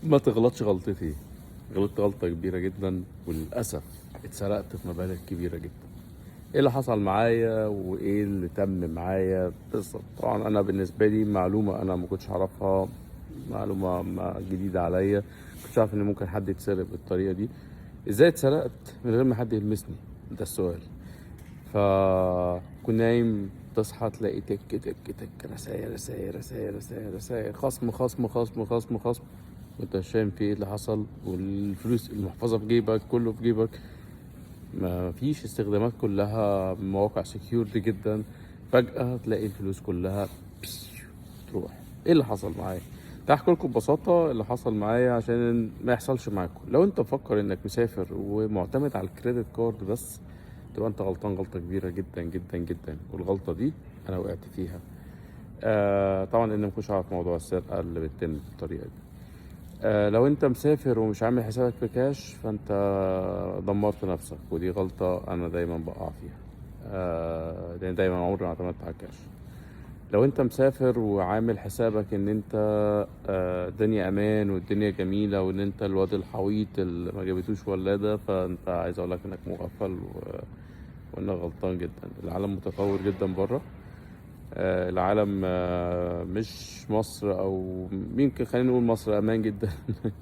ما تغلطش غلطتي. غلطت غلطة كبيرة جدا، وللأسف اتسرقت في مبالغ كبيرة جدا. ايه اللي حصل معايا وايه اللي تم معايا بالظبط؟ طبعا انا بالنسبة لي معلومة انا ما كنتش اعرفها، معلومة جديدة عليا. كنتش عارف ان ممكن حد يتسرق بالطريقة دي. ازاي اتسرقت من غير ما حد يلمسني؟ ده السؤال. فكنت نايم، تصحى تلاقي تك تك تك، رسايل رسايل رسايل رسايل رسايل، خصم خصم خصم خصم خصم. وانت مش فاهم في ايه اللي حصل، والفلوس المحفظة في جيبك، كله في جيبك، ما فيش استخدامات، كلها مواقع سكيورتي جدا. فجأة تلاقي الفلوس كلها تروح. ايه اللي حصل معايا؟ احكي لكم ببساطة اللي حصل معايا عشان ما يحصلش معاكم. لو انت مفكر انك مسافر ومعتمد على الكريدت كارد بس، تبقى انت غلطان غلطة كبيرة جدا جدا جدا. والغلطة دي انا وقعت فيها. طبعا ان ما كنتش عارف موضوع السرقة اللي بتتم بالطريقة دي. لو انت مسافر ومش عامل حسابك في كاش، فانت دمرت نفسك، ودي غلطة انا دايما بقع فيها. لان دايما عمري ما اعتمدت على الكاش. لو انت مسافر وعامل حسابك ان انت الدنيا امان والدنيا جميلة، وان انت الواد الحويط اللي ما جابتوش ولادة، فانت عايز اقول لك انك مغفل وانك غلطان جدا. العالم متطور جدا بره. العالم مش مصر، او يمكن خلينا نقول مصر امان جدا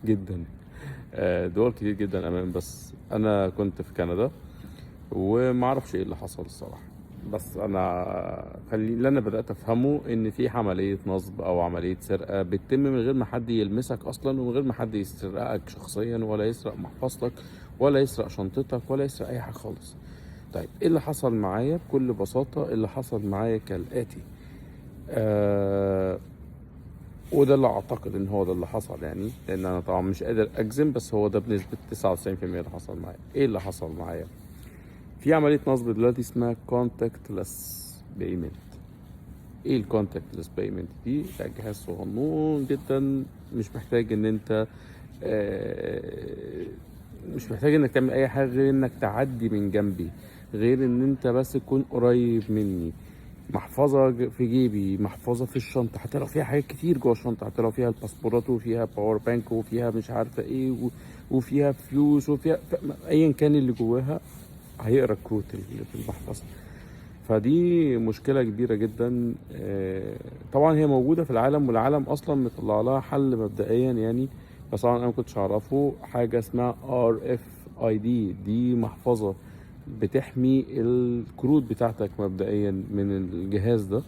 جدا. دول كتير جدا امان، بس انا كنت في كندا وما اعرفش ايه اللي حصل الصراحه. بس اللي انا بدات افهمه ان في عمليه نصب او عمليه سرقه بتتم من غير ما حد يلمسك اصلا، ومن غير ما حد يسرقك شخصيا، ولا يسرق محفظتك، ولا يسرق شنطتك، ولا يسرق اي حاجه خالص. طيب ايه اللي حصل معايا؟ بكل بساطه اللي حصل معايا كالاتي. آه وده اللي اعتقد ان هو ده اللي حصل، يعني لان انا طبعا مش قادر اجزم، بس هو ده بنسبة 99% اللي حصل معايا. ايه اللي حصل معايا؟ في عملية نصب دلوقتي اسمها contactless payment. ايه الكونتاكتلس بايمنت دي؟ ده جهاز صغنون جدا، مش محتاج ان انت آه، مش محتاج انك تعمل اي حاجه غير انك تعدي من جنبي، غير ان انت بس تكون قريب مني. محفظه في جيبي، محفظه في الشنطه، حتى لو فيها حاجات كتير جوه الشنطه، حتى لو فيها الباسبورات وفيها باور بانك وفيها مش عارفه ايه وفيها فلوس وفيها ايا كان اللي جواها، هيقرا الكروت اللي في المحفظه. فدي مشكلة كبيرة جدا. طبعا هي موجودة في العالم، والعالم أصلا مطلع لها حل مبدئيا يعني. بس طبعا أنا مكنتش أعرفه حاجة اسمها RFID. دي محفظة بتحمي الكروت بتاعتك مبدئيا من الجهاز ده.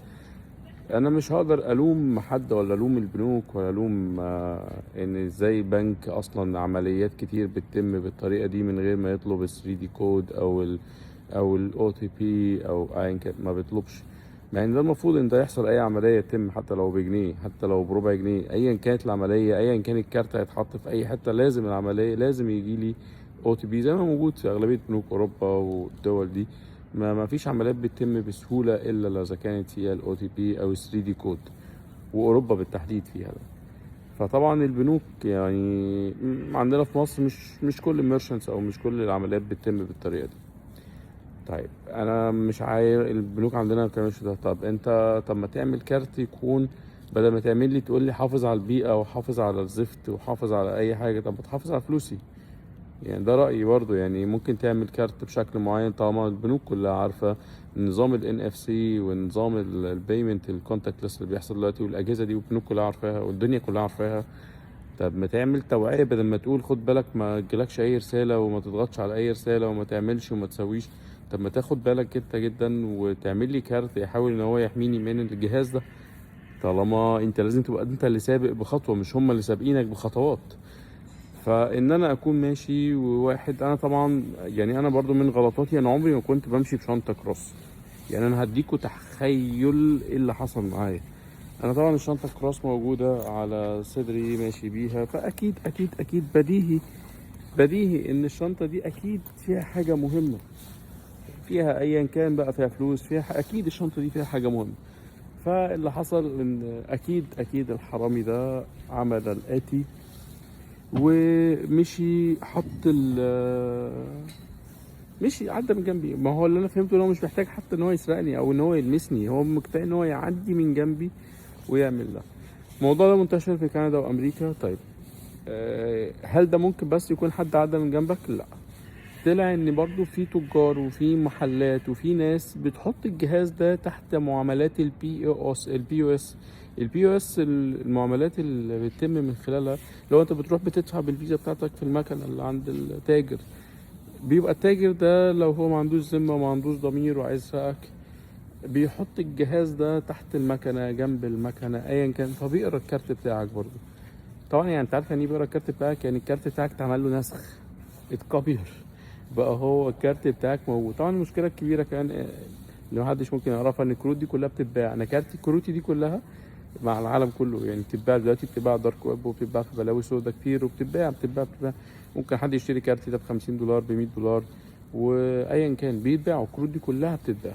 أنا مش هقدر ألوم حد، ولا ألوم البنوك، ولا ألوم إن إزاي بنك أصلا عمليات كتير بتتم بالطريقة دي من غير ما يطلب ال 3D كود او الاو تي بي او ايا كان، ما بيطلبش. مع ان ده المفروض ان ده يحصل اي عمليه يتم، حتى لو بجنيه، حتى لو بربع جنيه، ايا كانت العمليه، ايا كان الكارت هيتحط في اي حته، لازم العمليه لازم يجي لي او تي بي، زي ما موجود في اغلبيه بنوك اوروبا والدول دي. ما فيش عمليات بتتم بسهوله الا لو اذا كانت فيها الاو تي بي او 3 دي كود، واوروبا بالتحديد فيها ده. فطبعا البنوك يعني عندنا في مصر مش كل الميرشنتس او مش كل العمليات بتتم بالطريقه دي. طيب انا مش عايز البنوك عندنا ما بتعملش ده. طب ما تعمل كارت يكون، بدل ما تعمل لي تقول لي حافظ على البيئه وحافظ على الزفت وحافظ على اي حاجه، طب ما تحافظ على فلوسي. يعني ده رايي برضو. يعني ممكن تعمل كارت بشكل معين، طالما البنوك كلها عارفه نظام ال NFC ونظام البيمنت الكونتاكتلس اللي بيحصل دلوقتي، والاجهزه دي والبنوك كلها عارفاها والدنيا كلها عارفاها. طب ما تعمل توعية، بدل ما تقول خد بالك ما تجيلكش اي رسالة وما تضغطش على اي رسالة وما تعملش وما تسويش. طب ما تاخد بالك جدا جدا وتعمل لي كارت يحاول ان هو يحميني من الجهاز ده. طالما انت لازم تبقى انت اللي سابق بخطوة، مش هم اللي سابقينك بخطوات. فان انا اكون ماشي وواحد، انا طبعا يعني انا برضو من غلطاتي، انا عمري ما كنت بمشي بشنطة كروس. يعني انا هديكوا تخيل ايه اللي حصل معايا. انا طبعا الشنطه الكروس موجوده على صدري ماشي بيها، فاكيد اكيد اكيد بديهي ان الشنطه دي اكيد فيها حاجه مهمه، فيها ايا كان بقى، فيها فلوس، فيها اكيد الشنطه دي فيها حاجه مهمه. فاللي حصل ان اكيد الحرامي ده عمل الاتي، ومشي حط مشي عدى من جنبي. ما هو اللي انا فهمته ان هو مش محتاج حتى ان هو يسرقني او ان هو يلمسني، هو مكتفي ان هو يعدي من جنبي ويعمل ده. الموضوع ده منتشر في كندا وامريكا. طيب هل ده ممكن بس يكون حد عدى من جنبك؟ لا، طلع ان برضو في تجار وفي محلات وفي ناس بتحط الجهاز ده تحت معاملات البي او اس. المعاملات اللي بتتم من خلالها، لو انت بتروح بتدفع بالفيزا بتاعتك في المكنه اللي عند التاجر، بيبقى التاجر ده لو هو ما عندوش ذمه وما عندوش ضمير وعايز يسرقك، بيحط الجهاز ده تحت المكنه جنب المكنه ايا كان، فبيقرا الكارت بتاعك برضو. طبعا يعني انت عارف يعني ايه بيقرا الكارت بتاعك؟ يعني الكارت بتاعك اتعمل له نسخ، اتكبر، بقى هو الكارت بتاعك موجود. طبعا المشكله الكبيره كمان اللي محدش ممكن يعرفها ان الكروت دي كلها بتتباع. انا كروتي دي كلها مع العالم كله يعني بتتباع دلوقتي، بتتباع دارك ويب وبتتباع في بلاوي سودا كتير، وبتتباع. ممكن حد يشتري كارت ده ب $50 ب $100 وايا كان بيتباع، والكروت دي كلها بتتباع.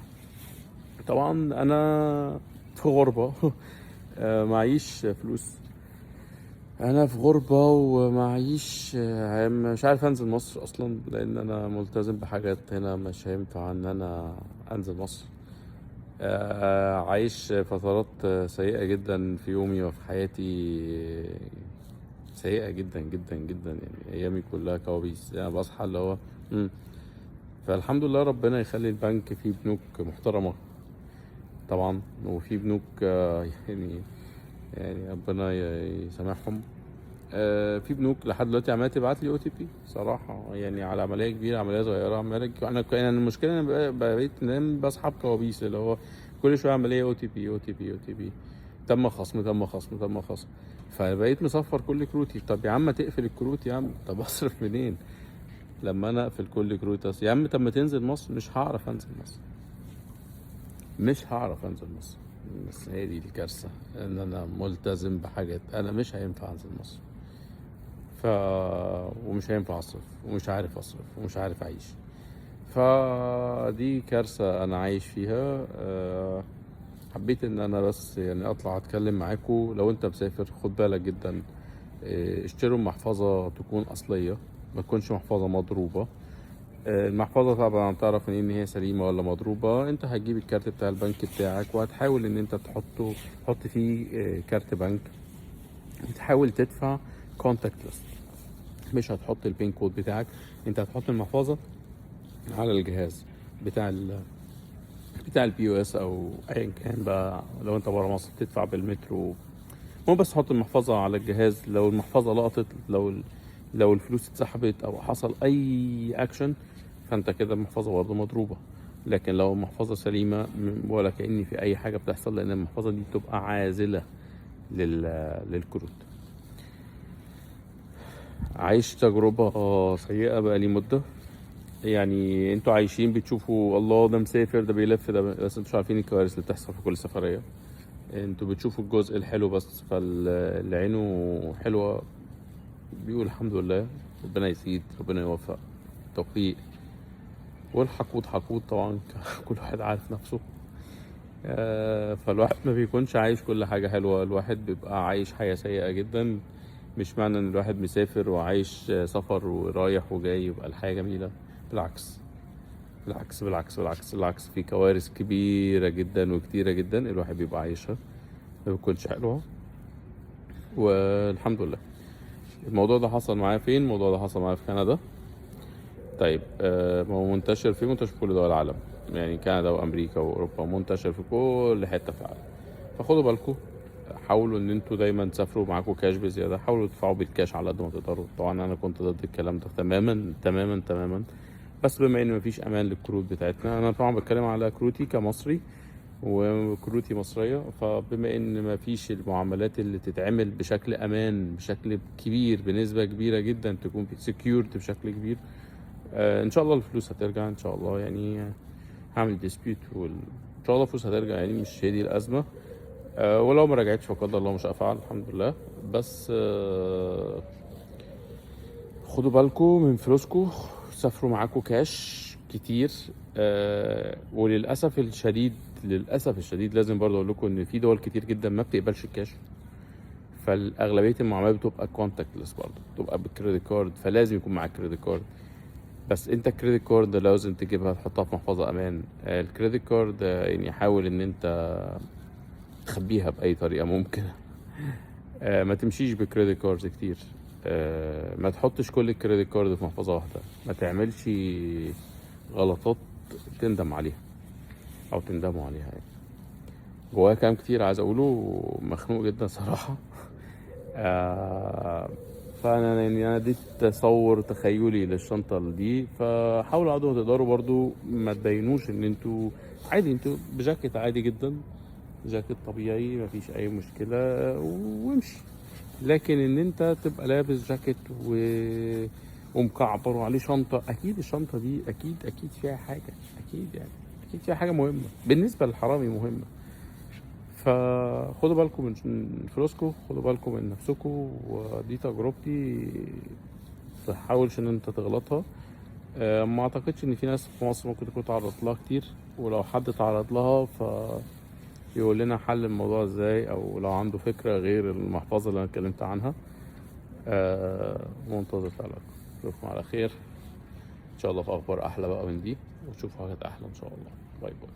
طبعا انا في غربه معيش فلوس، انا في غربة ومعيش، مش عارف انزل مصر اصلا، لان انا ملتزم بحاجات هنا مش هينفع ان انا انزل مصر. عايش فترات سيئة جدا في يومي وفي حياتي، سيئة جدا جدا جدا، يعني ايامي كلها كوابيس. يعني بصحى اللي هو مم. فالحمد لله ربنا يخلي البنك فيه بنوك محترمة طبعا، وفي بنوك يعني ربنا يسامحهم. في بنوك لحد دلوقتي عماله تبعت لي OTP صراحه، يعني على عمليه كبيره عمليه صغيره عماله انا المشكله انا بقيت انام بصحى بكوابيس، اللي هو كل شويه عمليه OTP. تم خصم تم خصم تم خصم. فبقيت مصفر كل كروتي. طب يا عم تقفل الكروت يا عم، طب اصرف منين لما انا اقفل كل كروت؟ يا عم طب ما تنزل مصر. مش هعرف انزل مصر، مش هعرف انزل مصر. بس هي دي الكارثه، ان انا ملتزم بحاجات، انا مش هينفع انزل مصر. ف ومش هينفع اصرف، ومش عارف اصرف، ومش عارف اعيش. فدي كارثة انا عايش فيها. حبيت ان انا بس يعني اطلع اتكلم معاكم. لو انت مسافر خد بالك جدا، اشتروا محفظة تكون اصلية، ما تكونش محفظة مضروبة. المحفظة طبعا تعرف ان هي سليمة ولا مضروبة. انت هتجيب الكارت بتاع البنك بتاعك وهتحاول ان انت تحط فيه كارت بنك، وتحاول تدفع كونتاكتلس. مش هتحط البين كود بتاعك، انت هتحط المحفظه على الجهاز بتاع بتاع الPOS او ايا كان بقى. لو انت بره مصر تدفع بالمترو، مو بس تحط المحفظه على الجهاز. لو المحفظه لقطت، لو الفلوس اتسحبت او حصل اي اكشن، فانت كده المحفظه برضه مضروبه. لكن لو المحفظه سليمه ولا كأن في اي حاجه بتحصل، لان المحفظه دي بتبقى عازله للكروت. عايش تجربة سيئة بقالي مدة. يعني انتوا عايشين بتشوفوا الله ده مسافر ده بيلف ده بس انتوا مش عارفين الكوارث اللي بتحصل في كل سفرية. انتوا بتشوفوا الجزء الحلو بس، فاللي عينه حلوة بيقول الحمد لله، ربنا يزيد، ربنا يوفق، توفيق. والحقود حقود طبعا كل واحد عارف نفسه. فالواحد ما بيكونش عايش كل حاجة حلوة، الواحد بيبقى عايش حياة سيئة جدا. مش معنى ان الواحد مسافر وعايش سفر ورايح وجاي يبقى الحياة جميلة. بالعكس بالعكس بالعكس بالعكس بالعكس، في كوارث كبيرة جدا وكتيرة جدا الواحد بيبقى عايشها ما بتكونش حلوة. والحمد لله. الموضوع ده حصل معايا فين؟ الموضوع ده حصل معايا في كندا. طيب ما هو منتشر في كل دول العالم، يعني كندا وامريكا واوروبا، منتشر في كل حته في العالم. فخدوا بالكم، حاولوا ان انتوا دايما تسافروا معاكم كاش بزياده، حاولوا تدفعوا بالكاش على قد ما تقدروا. طبعا انا كنت ضد الكلام ده تماما تماما تماما، بس بما ان مفيش امان للكروت بتاعتنا، انا طبعا بتكلم على كروتي كمصري وكروتي مصريه، فبما ان مفيش المعاملات اللي تتعمل بشكل امان بشكل كبير بنسبه كبيره جدا، تكون سكيورد بشكل كبير، ان شاء الله الفلوس هترجع ان شاء الله. يعني هعمل ديسبيوت ان شاء الله الفلوس هترجع، يعني مش هي دي الازمه. ولو ما رجعتش فقدر الله مش هفعل، الحمد لله. بس خدوا بالكم من فلوسكم، سافروا معاكم كاش كتير. وللاسف الشديد، للاسف الشديد لازم برضه اقول لكم ان في دول كتير جدا ما بتقبلش الكاش، فالاغلبيه المعاملات بتبقى كونتاكتلس، برضه بتبقى بالكريدت كارد، فلازم يكون معاك كريدت كارد. بس انت الكريدت كارد لازم تجيبها تحطها في محفظة امان. الكريدت كارد يعني حاول ان انت تخبيها باي طريقة ممكنة. ما تمشيش بكريدت كارد كتير. ما تحطش كل الكريدت كارد في محفظة واحدة، ما تعملش غلطات تندم عليها او تندموا عليها يعني. جوايا كلام كتير عايز اقوله، مخنوق جدا صراحة. فانا يعني انا اديت تصور تخيلي للشنطة دي، فحاولوا على قد ما تقدروا برضو ما تبينوش ان انتوا عادي، انتوا بجاكيت عادي جدا، جاكيت طبيعي مفيش اي مشكلة وامشي. لكن ان انت تبقى لابس جاكيت ومكعبر وعليه شنطة، اكيد الشنطة دي اكيد فيها حاجة، اكيد يعني اكيد فيها حاجة مهمة بالنسبة للحرامي مهمة. فخدوا بالكم من فلوسكم، خدوا بالكم من نفسكم، ودي تجربتي، تحاولش ان انت تغلطها. ما اعتقدش ان في ناس في مصر ممكن تكون تعرضت لها كتير، ولو حد تعرض لها يقول لنا حل الموضوع ازاي، او لو عنده فكرة غير المحفظة اللي انا اتكلمت عنها. منتظر تعليقكم. اشوفكم على خير ان شاء الله في اخبار احلى بقى من دي، وتشوفوا حاجات احلى ان شاء الله. باي باي.